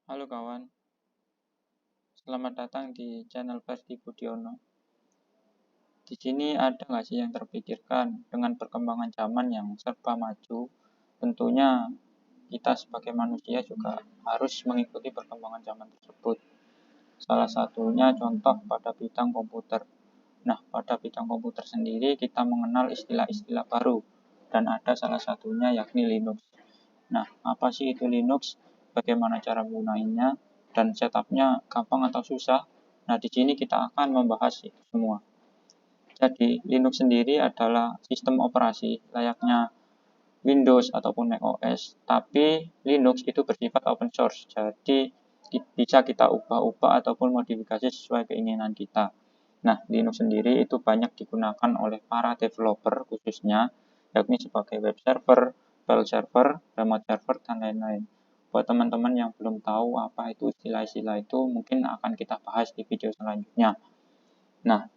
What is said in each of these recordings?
Halo kawan, selamat datang di channel Ferdi Budiono. Di sini ada nggak sih yang terpikirkan dengan perkembangan zaman yang serba maju? Tentunya kita sebagai manusia juga harus mengikuti perkembangan zaman tersebut. Salah satunya contoh pada bidang komputer. Nah, pada bidang komputer sendiri kita mengenal istilah-istilah baru dan ada salah satunya yakni Linux. Nah, apa sih itu Linux? Bagaimana cara menggunakannya? Dan setupnya gampang atau susah? Nah, di sini kita akan membahas itu semua. Jadi, Linux sendiri adalah sistem operasi layaknya Windows ataupun macOS, tapi Linux itu bersifat open source. Jadi, bisa kita ubah-ubah ataupun modifikasi sesuai keinginan kita. Nah, Linux sendiri itu banyak digunakan oleh para developer khususnya, yakni sebagai web server, file server, remote server, dan lain-lain. Buat teman-teman yang belum tahu apa itu istilah-istilah itu, mungkin akan kita bahas di video selanjutnya. Nah,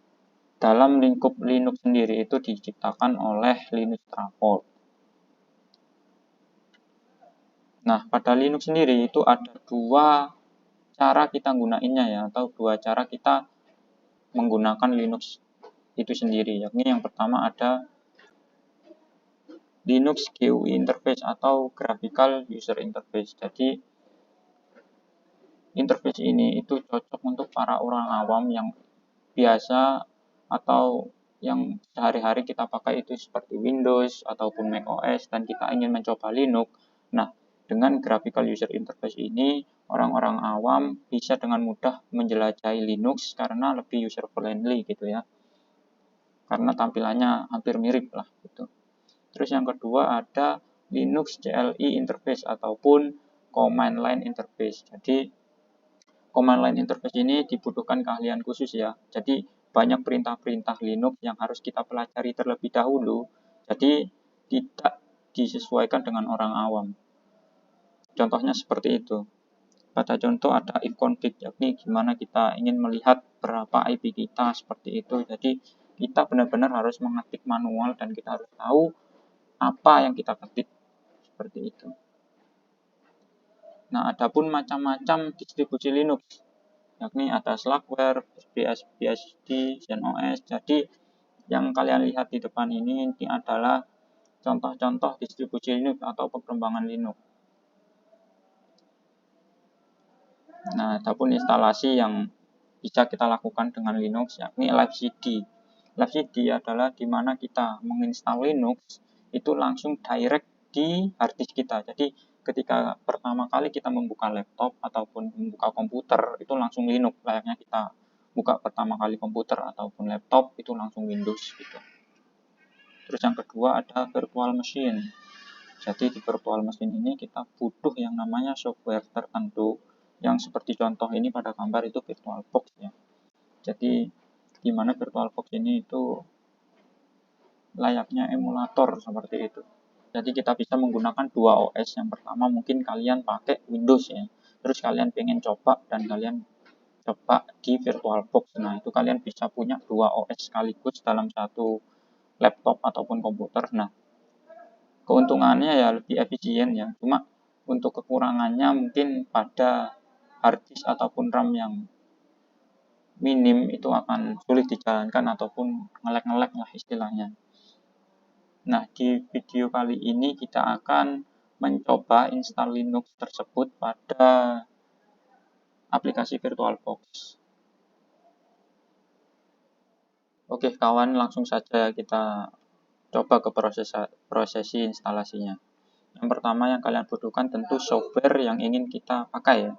dalam lingkup Linux sendiri itu diciptakan oleh Linus Torvalds. Nah, pada Linux sendiri itu ada dua cara kita gunainnya ya, atau dua cara kita menggunakan Linux itu sendiri, yakni yang pertama ada Linux GUI Interface atau Graphical User Interface. Jadi, interface ini itu cocok untuk para orang awam yang biasa atau yang sehari-hari kita pakai itu seperti Windows ataupun macOS dan kita ingin mencoba Linux. Nah, dengan graphical user interface ini, orang-orang awam bisa dengan mudah menjelajahi Linux karena lebih user friendly gitu ya. Karena tampilannya hampir mirip lah gitu. Terus yang kedua ada Linux CLI interface ataupun command line interface. Jadi command line interface ini dibutuhkan keahlian khusus ya. Jadi banyak perintah-perintah Linux yang harus kita pelajari terlebih dahulu. Jadi tidak disesuaikan dengan orang awam. Contohnya seperti itu. Pada contoh ada if config, yakni gimana kita ingin melihat berapa IP kita seperti itu. Jadi kita benar-benar harus mengetik manual dan kita harus tahu apa yang kita ketik seperti itu. Nah, adapun macam-macam distribusi Linux, yakni ada Slackware, FreeBSD, ZenOS. Jadi yang kalian lihat di depan ini adalah contoh-contoh distribusi Linux atau perkembangan Linux. Nah, adapun instalasi yang bisa kita lakukan dengan Linux yakni LiveCD. LiveCD adalah di mana kita menginstal Linux itu langsung direct di harddisk kita. Jadi ketika pertama kali kita membuka laptop ataupun membuka komputer itu langsung Linux, layaknya kita buka pertama kali komputer ataupun laptop itu langsung Windows gitu. Terus yang kedua ada virtual machine. Jadi di virtual machine ini kita butuh yang namanya software tertentu yang seperti contoh ini pada gambar itu VirtualBox ya. Jadi di mana VirtualBox ini itu layaknya emulator seperti itu. Jadi kita bisa menggunakan dua OS. Yang pertama mungkin kalian pakai Windows ya. Terus kalian pengen coba dan kalian coba di VirtualBox. Nah, itu kalian bisa punya dua OS sekaligus dalam satu laptop ataupun komputer. Nah, keuntungannya ya lebih efisien ya. Cuma untuk kekurangannya mungkin pada harddisk ataupun RAM yang minim itu akan sulit dijalankan ataupun ngelek-ngelek lah istilahnya. Nah, di video kali ini kita akan mencoba install Linux tersebut pada aplikasi VirtualBox. Oke, kawan, langsung saja kita coba ke prosesi instalasinya. Yang pertama yang kalian butuhkan tentu software yang ingin kita pakai ya.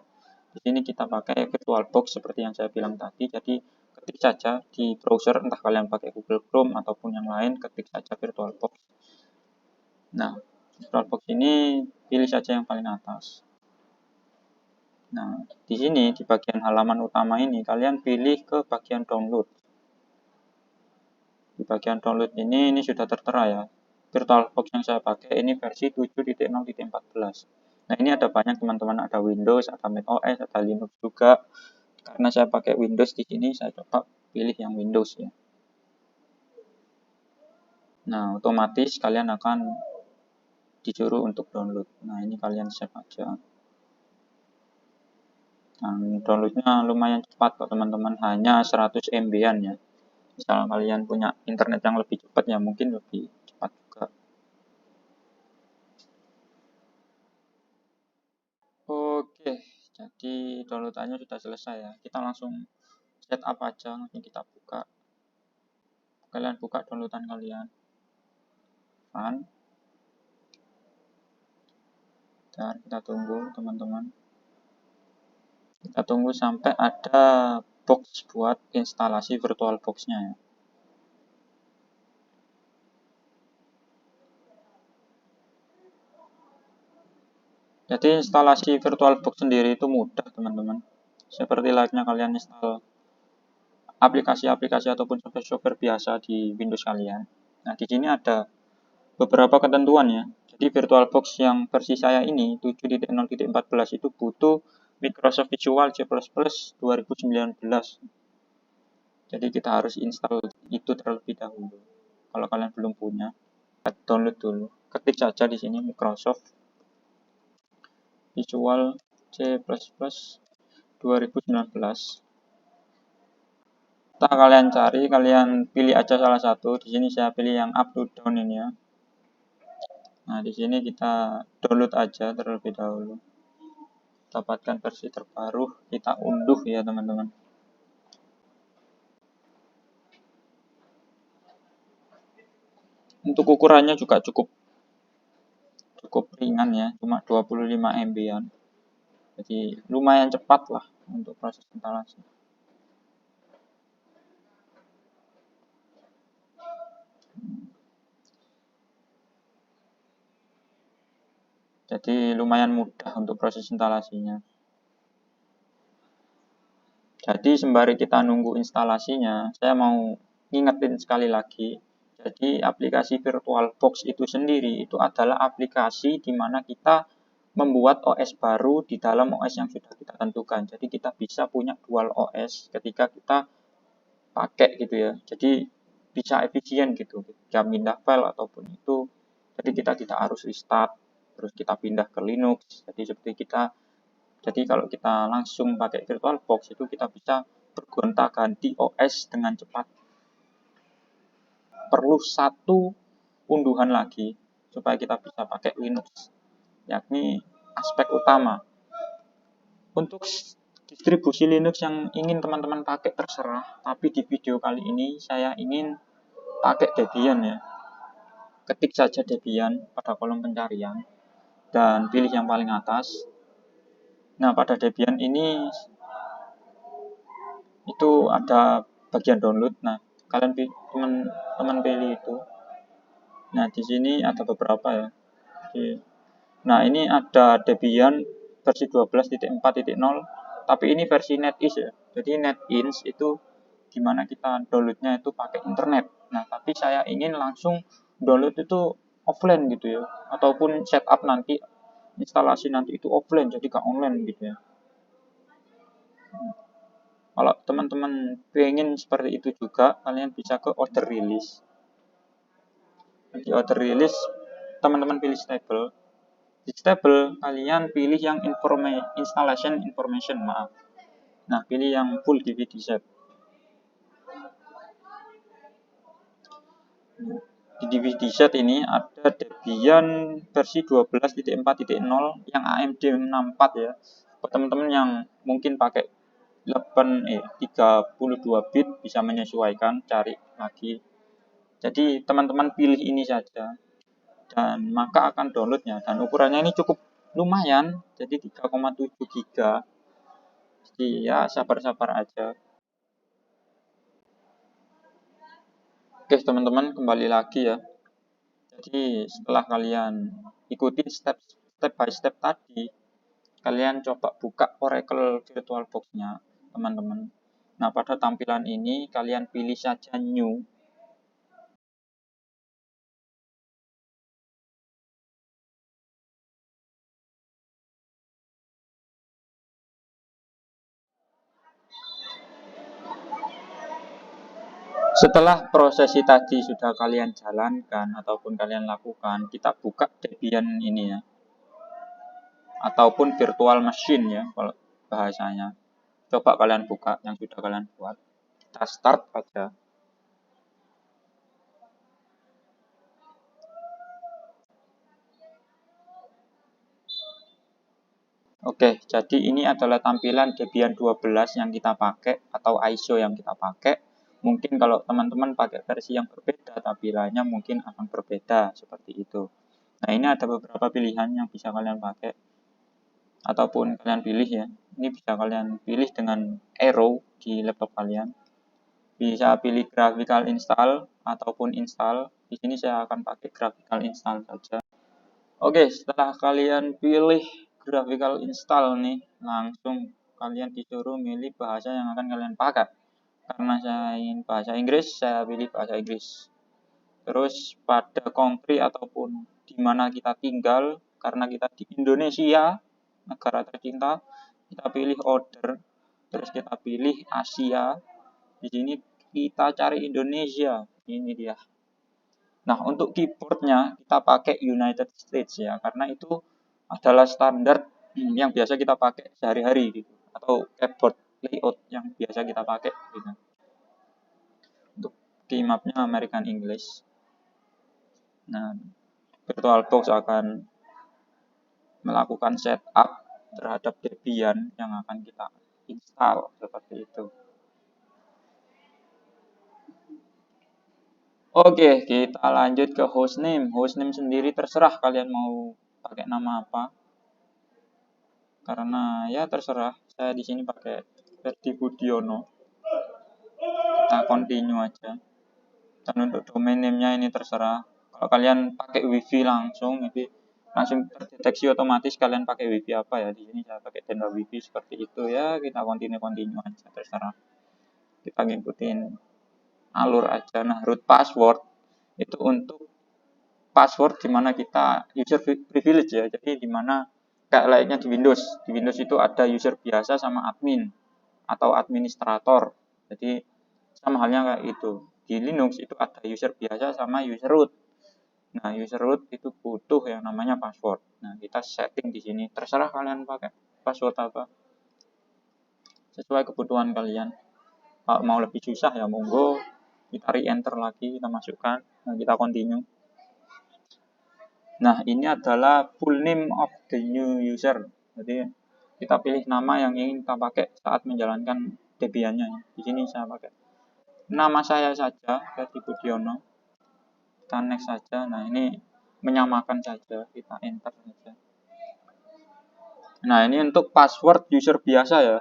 Di sini kita pakai VirtualBox seperti yang saya bilang tadi. Jadi ketik saja di browser, entah kalian pakai Google Chrome ataupun yang lain, ketik saja VirtualBox. Nah, VirtualBox ini pilih saja yang paling atas. Nah, di sini di bagian halaman utama ini kalian pilih ke bagian download. Di bagian download ini sudah tertera ya. VirtualBox yang saya pakai ini versi 7.0.14. Nah, ini ada banyak teman-teman, ada Windows, ada macOS, ada Linux juga. Karena saya pakai Windows di sini, saya coba pilih yang Windows ya. Nah, otomatis kalian akan disuruh untuk download. Nah, ini kalian save aja. Dan downloadnya lumayan cepat kok teman-teman, hanya 100 MB-an ya. Misalnya kalian punya internet yang lebih cepat ya mungkin lebih cepat juga. Oke, jadi downloadannya sudah selesai ya. Kita langsung setup aja, langsung kita buka. Kalian buka downloadan kalian. Run. Dan kita tunggu teman-teman. Kita tunggu sampai ada box buat instalasi VirtualBox-nya ya. Jadi instalasi VirtualBox sendiri itu mudah teman-teman. Seperti layaknya kalian install aplikasi-aplikasi ataupun software biasa di Windows kalian. Nah, di sini ada beberapa ketentuan ya. Jadi VirtualBox yang versi saya ini 7.0.14 itu butuh Microsoft Visual C++ 2019. Jadi kita harus install itu terlebih dahulu. Kalau kalian belum punya, download dulu. Ketik saja di sini Microsoft Visual C++ 2019. Setelah kalian cari, kalian pilih aja salah satu. Di sini saya pilih yang up to down ini ya. Nah, di sini kita download aja terlebih dahulu. Dapatkan versi terbaru, kita unduh ya teman-teman. Untuk ukurannya juga cukup ringan ya, cuma 25 MB-an. Jadi lumayan cepat lah untuk proses instalasi. Jadi lumayan mudah untuk proses instalasinya. Jadi sembari kita nunggu instalasinya, saya mau ngingetin sekali lagi. Jadi aplikasi VirtualBox itu sendiri itu adalah aplikasi di mana kita membuat OS baru di dalam OS yang sudah kita tentukan. Jadi kita bisa punya dual OS ketika kita pakai gitu ya. Jadi bisa efisien gitu. Jam pindah file ataupun itu. Jadi kita tidak harus restart, terus kita pindah ke Linux. Jadi kalau kita langsung pakai VirtualBox itu kita bisa bergonta-ganti OS dengan cepat. Perlu satu unduhan lagi supaya kita bisa pakai Linux, yakni aspek utama. Untuk distribusi Linux yang ingin teman-teman pakai terserah, tapi di video kali ini saya ingin pakai Debian ya. Ketik saja Debian pada kolom pencarian dan pilih yang paling atas. Nah, pada Debian ini itu ada bagian download. Nah, kalian teman-teman pilih itu. Nah, di sini ada beberapa ya. Nah, ini ada Debian versi 12.4.0, tapi ini versi NetEase ya. Jadi NetEase itu gimana kita downloadnya itu pakai internet. Nah, tapi saya ingin langsung download itu offline gitu ya, ataupun setup nanti instalasi nanti itu offline, jadi gak online gitu ya. Kalau teman-teman pengen seperti itu juga, kalian bisa ke order release. Di order release, teman-teman pilih stable. Di stable, kalian pilih yang installation information, maaf. Nah, pilih yang full DVD set. Di DVD set ini ada Debian versi 12.4.0 yang AMD 64 ya. Buat teman-teman yang mungkin pakai 32 bit bisa menyesuaikan, cari lagi. Jadi teman-teman pilih ini saja dan maka akan downloadnya, dan ukurannya ini cukup lumayan, jadi 3,7 giga. Jadi ya sabar-sabar aja. Oke teman-teman, kembali lagi ya. Jadi setelah kalian ikuti step by step tadi, kalian coba buka Oracle VirtualBox-nya teman-teman. Nah, pada tampilan ini kalian pilih saja new. Setelah prosesi tadi sudah kalian jalankan ataupun kalian lakukan, kita buka Debian ini ya, ataupun virtual machine ya. Kalau bahasanya. Coba kalian buka yang sudah kalian buat. Kita start aja. Oke, jadi ini adalah tampilan Debian 12 yang kita pakai atau ISO yang kita pakai. Mungkin kalau teman-teman pakai versi yang berbeda, tampilannya mungkin akan berbeda seperti itu. Nah, ini ada beberapa pilihan yang bisa kalian pakai ataupun kalian pilih ya. Ini bisa kalian pilih dengan arrow di laptop kalian. Bisa pilih graphical install ataupun install. Di sini saya akan pakai graphical install saja. Oke, setelah kalian pilih graphical install nih, langsung kalian disuruh milih bahasa yang akan kalian pakai. Karena saya ingin bahasa Inggris, saya pilih bahasa Inggris. Terus pada country ataupun di mana kita tinggal, karena kita di Indonesia, negara tercinta, kita pilih order. Terus kita pilih Asia. Di sini kita cari Indonesia. Ini dia. Nah, untuk keyboardnya kita pakai United States ya, karena itu adalah standar yang biasa kita pakai sehari-hari gitu, atau keyboard layout yang biasa kita pakai gitu. Untuk keymapnya American English. Nah, VirtualBox akan melakukan setup terhadap Debian yang akan kita install seperti itu. Oke, kita lanjut ke hostname. Hostname sendiri terserah kalian mau pakai nama apa. Karena ya terserah. Saya di sini pakai Ferdi Budiono. Kita continue aja. Dan untuk domain name-nya ini terserah. Kalau kalian pakai wifi langsung terdeteksi otomatis kalian pakai wifi apa ya. Di sini saya pakai tenda wifi seperti itu ya. Kita continue aja terserah. Kita ngikutin alur aja. Nah, root password itu untuk password dimana kita user privilege ya. Jadi dimana kayak layaknya di Windows. Di Windows itu ada user biasa sama admin atau administrator. Jadi sama halnya kayak itu. Di Linux itu ada user biasa sama user root. Nah, user root itu butuh yang namanya password. Nah, kita setting di sini. Terserah kalian pakai password apa. Sesuai kebutuhan kalian. Kalau mau lebih susah ya monggo kita re-enter lagi, kita masukkan. Nah, kita continue. Nah, ini adalah full name of the new user. Jadi, kita pilih nama yang ingin kita pakai saat menjalankan Debian-nya. Di sini saya pakai nama saya saja, Ferdi Budiono. Kita next saja. Nah, ini menyamakan saja, kita enter saja. Nah, ini untuk password user biasa ya.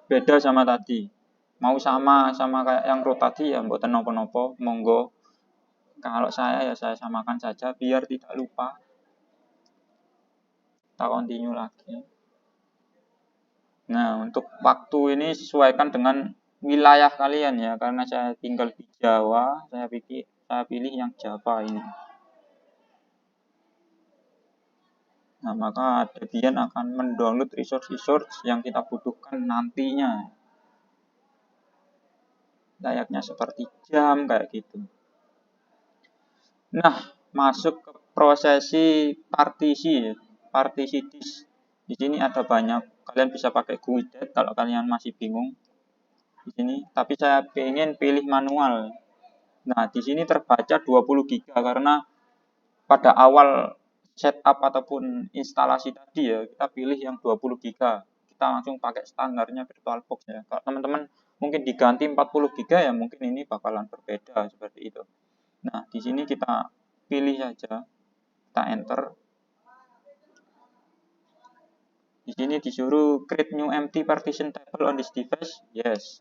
Beda sama tadi. Mau sama kayak yang root tadi ya, mboten nopo-nopo, monggo. Kalau saya ya saya samakan saja biar tidak lupa. Kita continue lagi. Nah, untuk waktu ini sesuaikan dengan wilayah kalian ya, karena saya tinggal di Jawa, saya pilih yang Java ini. Nah, maka Debian akan mendownload resource yang kita butuhkan nantinya. Layaknya seperti jam kayak gitu. Nah, masuk ke prosesi partisi disk. Di sini ada banyak. Kalian bisa pakai GUID kalau kalian masih bingung. Di sini, tapi saya pengen pilih manual. Nah, di sini terbaca 20 GB karena pada awal setup ataupun instalasi tadi ya, kita pilih yang 20 GB. Kita langsung pakai standarnya VirtualBox ya. Kalau teman-teman mungkin diganti 40 GB ya mungkin ini bakalan berbeda seperti itu. Nah, di sini kita pilih saja. Kita enter. Di sini disuruh create new empty partition table on this device. Yes.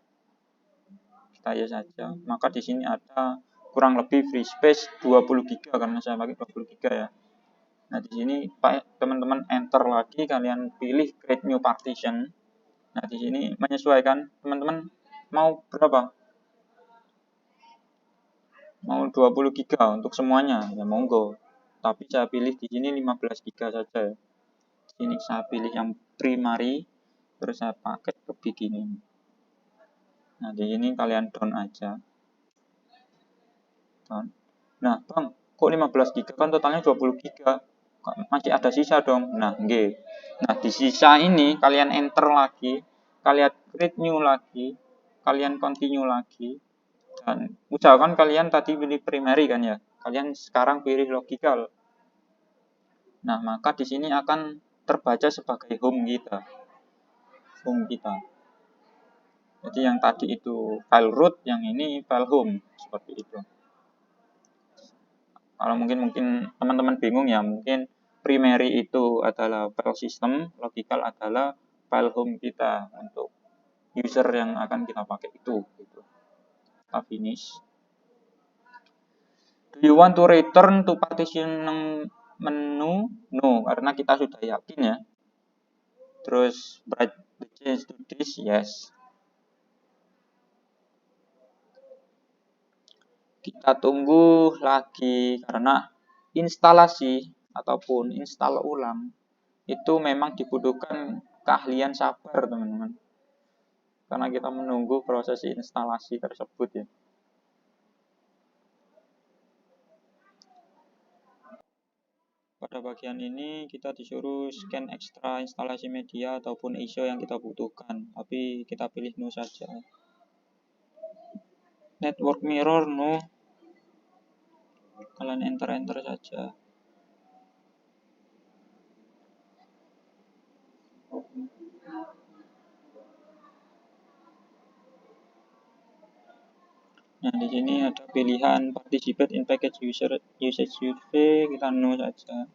Kita yes saja. Maka di sini ada kurang lebih free space 20 GB karena saya pakai 20 GB ya. Nah, di sini teman-teman enter lagi, kalian pilih create new partition. Nah, di sini menyesuaikan teman-teman mau berapa? Mau 20 GB untuk semuanya, ya monggo. Tapi saya pilih di sini 15 GB saja ya. Ini saya pilih yang primary, terus saya pakai ke beginning. Nah, di sini kalian down aja. Down. Nah, Bang, kok 15 GB kan totalnya 20 GB? masih ada sisa dong. Nah, di sisa ini kalian enter lagi, kalian create new lagi, kalian continue lagi, dan usahakan kalian tadi pilih primary kan ya. Kalian sekarang pilih logical. Nah, maka di sini akan terbaca sebagai home kita. Jadi yang tadi itu file root, yang ini file home, seperti itu. Kalau mungkin teman-teman bingung ya, mungkin primary itu adalah file system, logical adalah file home kita untuk user yang akan kita pakai itu. Gitu. Kita finish. Do you want to return to partition menu? No, karena kita sudah yakin ya. Terus write the change to this, yes. Kita tunggu lagi karena instalasi ataupun install ulang itu memang dibutuhkan keahlian sabar, teman-teman. Karena kita menunggu proses instalasi tersebut ya. Pada bagian ini kita disuruh scan ekstra instalasi media ataupun ISO yang kita butuhkan, tapi kita pilih no saja. Network mirror no. Kalian enter saja. Nah, di sini ada pilihan participate in package usage survey, kita no saja.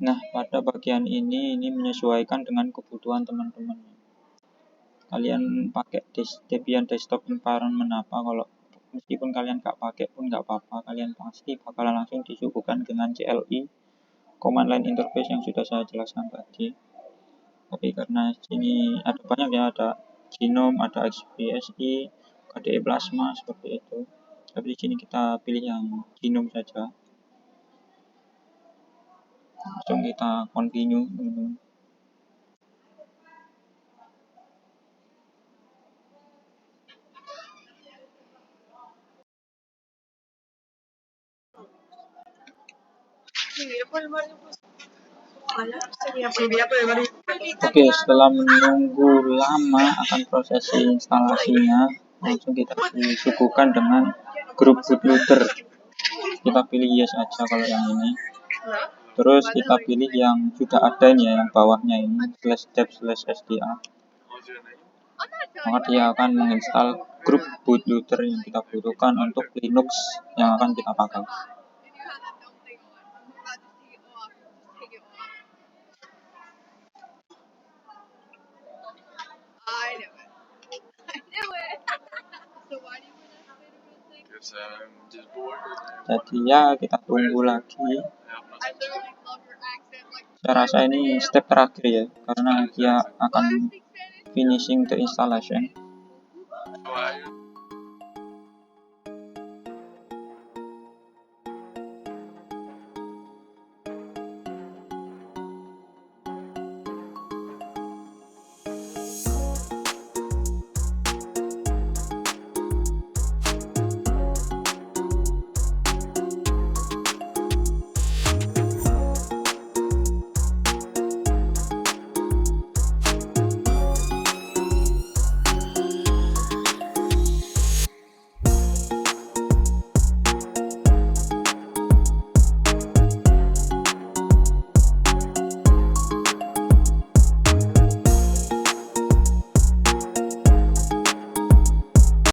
Nah, pada bagian ini menyesuaikan dengan kebutuhan teman-teman. Kalian pakai Debian desktop environment apa, kalau meskipun kalian nggak pakai pun nggak apa-apa, kalian pasti bakalan langsung disuguhkan dengan CLI, command line interface yang sudah saya jelaskan tadi. Tapi karena sini ada banyak ya, ada Genome, ada XPSI, KDE Plasma, seperti itu. Tapi di sini kita pilih yang Genome saja. Langsung kita continue, teman-teman. Oke, setelah menunggu lama akan prosesi instalasinya, langsung kita disuguhkan dengan grup bootloader. Kita pilih yes aja kalau yang ini. Terus kita pilih yang sudah ada ini ya, yang bawahnya ini /dev/sda. Maka dia akan menginstal grup bootloader yang kita butuhkan untuk Linux yang akan kita pakai. Jadi ya kita tunggu lagi. Saya rasa ini step terakhir ya, karena dia akan finishing the installation.